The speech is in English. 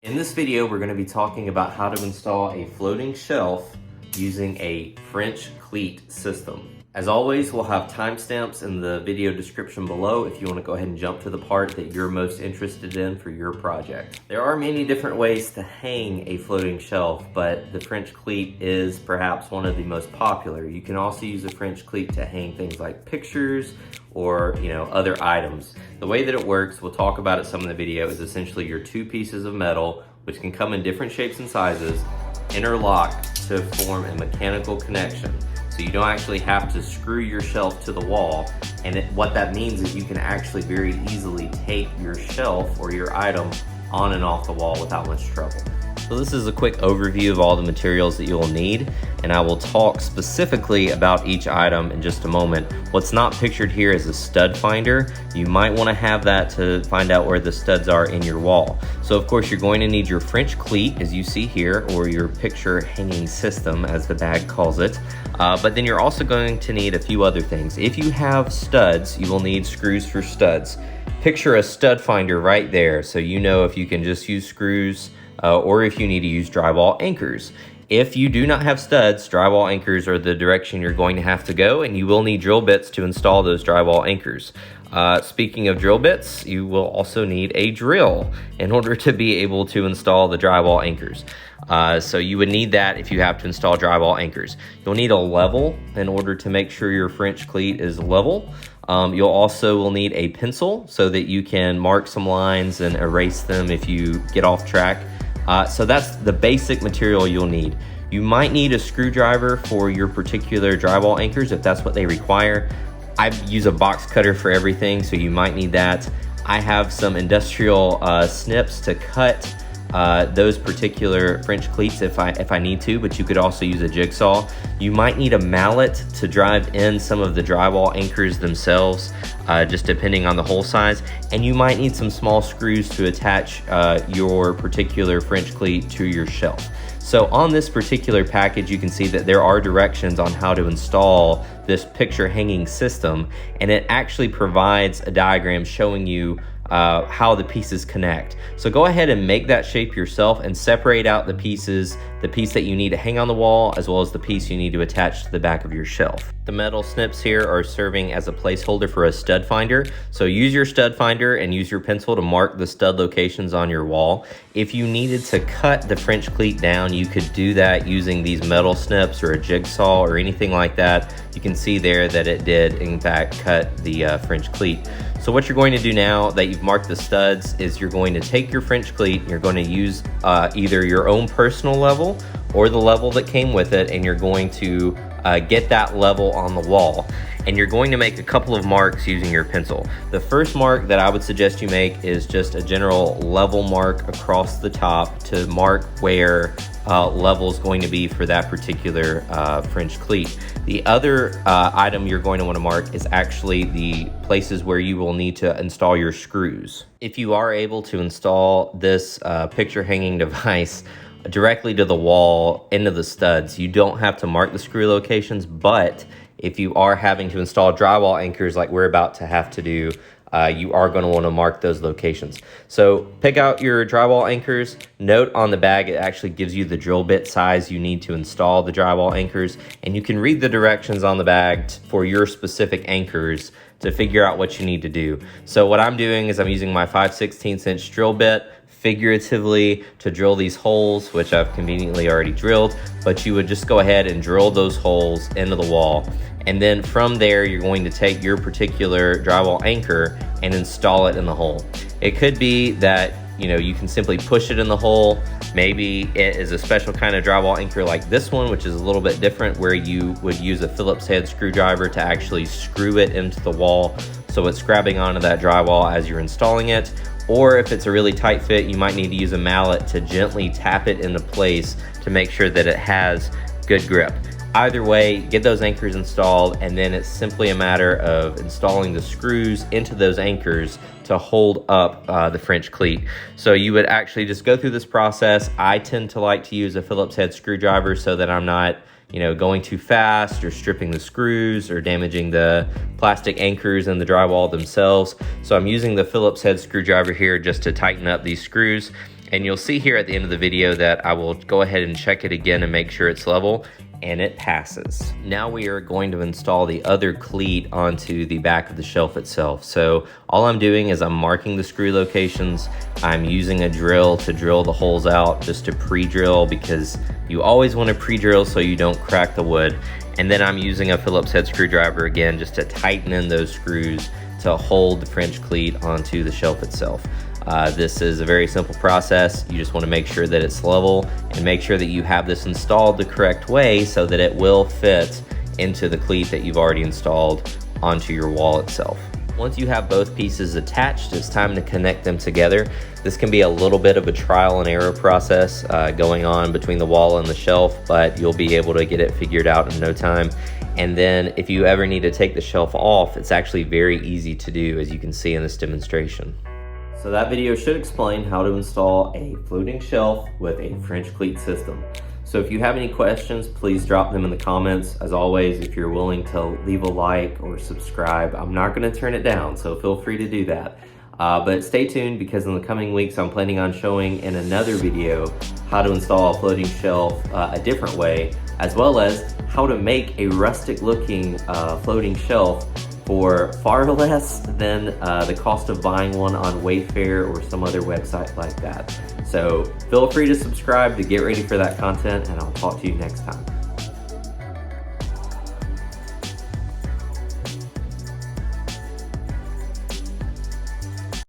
In this video, we're going to be talking about how to install a floating shelf using a French Cleat system. As always, we'll have timestamps in the video description below if you want to go ahead and jump to the part that you're most interested in for your project. There are many different ways to hang a floating shelf, but the French Cleat is perhaps one of the most popular. You can also use a French Cleat to hang things like pictures or other items. The way that it works, we'll talk about it some in the video, is essentially your two pieces of metal, which can come in different shapes and sizes, interlock to form a mechanical connection. So you don't actually have to screw your shelf to the wall. And what that means is you can actually very easily take your shelf or your item on and off the wall without much trouble. So this is a quick overview of all the materials that you will need, and I will talk specifically about each item in just a moment. What's not pictured here is a stud finder. You might want to have that to find out where the studs are in your wall. So of course you're going to need your French Cleat, as you see here, or your picture hanging system as the bag calls it. But then you're also going to need a few other things. If you have studs, you will need screws for studs. Picture a stud finder right there, so you know if you can just use screws or if you need to use drywall anchors. If you do not have studs, drywall anchors are the direction you're going to have to go, and you will need drill bits to install those drywall anchors. Speaking of drill bits, you will also need a drill in order to be able to install the drywall anchors. So you would need that if you have to install drywall anchors. You'll need a level in order to make sure your French Cleat is level. You'll also will need a pencil so that you can mark some lines and erase them if you get off track. So that's the basic material you'll need. You might need a screwdriver for your particular drywall anchors if that's what they require. I use a box cutter for everything, so you might need that. I have some industrial snips to cut those particular French Cleats if I need to, but you could also use a jigsaw. You might need a mallet to drive in some of the drywall anchors themselves, just depending on the hole size. And you might need some small screws to attach your particular French Cleat to your shelf. So on this particular package, you can see that there are directions on how to install this picture hanging system, and it actually provides a diagram showing you how the pieces connect. So go ahead and make that shape yourself and separate out the pieces, the piece that you need to hang on the wall, as well as the piece you need to attach to the back of your shelf. The metal snips here are serving as a placeholder for a stud finder. So use your stud finder and use your pencil to mark the stud locations on your wall. If you needed to cut the French Cleat down, you could do that using these metal snips or a jigsaw or anything like that. You can see there that it did in fact cut the French Cleat. So what you're going to do now that you've marked the studs is you're going to take your French Cleat and you're going to use either your own personal level or the level that came with it, and you're going to get that level on the wall. And you're going to make a couple of marks using your pencil. The first mark that I would suggest you make is just a general level mark across the top to mark where level is going to be for that particular French Cleat. The other item you're going to want to mark is actually the places where you will need to install your screws. If you are able to install this picture hanging device directly to the wall into the studs, you don't have to mark the screw locations, but if you are having to install drywall anchors like we're about to have to do, you are going to want to mark those locations. So pick out your drywall anchors. Note on the bag, it actually gives you the drill bit size you need to install the drywall anchors, and you can read the directions on the bag for your specific anchors to figure out what you need to do. So what I'm doing is I'm using my 5/16 inch drill bit figuratively to drill these holes, which I've conveniently already drilled, but you would just go ahead and drill those holes into the wall. And then from there, you're going to take your particular drywall anchor and install it in the hole. It could be that you can simply push it in the hole. Maybe it is a special kind of drywall anchor like this one, which is a little bit different, where you would use a Phillips head screwdriver to actually screw it into the wall so it's grabbing onto that drywall as you're installing it. Or if it's a really tight fit, you might need to use a mallet to gently tap it into place to make sure that it has good grip. Either way, get those anchors installed, and then it's simply a matter of installing the screws into those anchors to hold up the French Cleat. So you would actually just go through this process. I tend to like to use a Phillips head screwdriver so that I'm not going too fast or stripping the screws or damaging the plastic anchors and the drywall themselves. So I'm using the Phillips head screwdriver here just to tighten up these screws. And you'll see here at the end of the video that I will go ahead and check it again and make sure it's level, and it passes. Now we are going to install the other cleat onto the back of the shelf itself. So all I'm doing is I'm marking the screw locations. I'm using a drill to drill the holes out, just to pre-drill, because you always want to pre-drill so you don't crack the wood. And then I'm using a Phillips head screwdriver again, just to tighten in those screws to hold the French cleat onto the shelf itself. This is a very simple process. You just want to make sure that it's level and make sure that you have this installed the correct way so that it will fit into the cleat that you've already installed onto your wall itself. Once you have both pieces attached, it's time to connect them together. This can be a little bit of a trial and error process going on between the wall and the shelf, but you'll be able to get it figured out in no time. And then if you ever need to take the shelf off, it's actually very easy to do, as you can see in this demonstration. So that video should explain how to install a floating shelf with a French cleat system. So if you have any questions, please drop them in the comments. As always, if you're willing to leave a like or subscribe, I'm not going to turn it down, so feel free to do that. But stay tuned, because in the coming weeks, I'm planning on showing in another video how to install a floating shelf a different way, as well as how to make a rustic looking floating shelf for far less than the cost of buying one on Wayfair or some other website like that. So feel free to subscribe to get ready for that content, and I'll talk to you next time.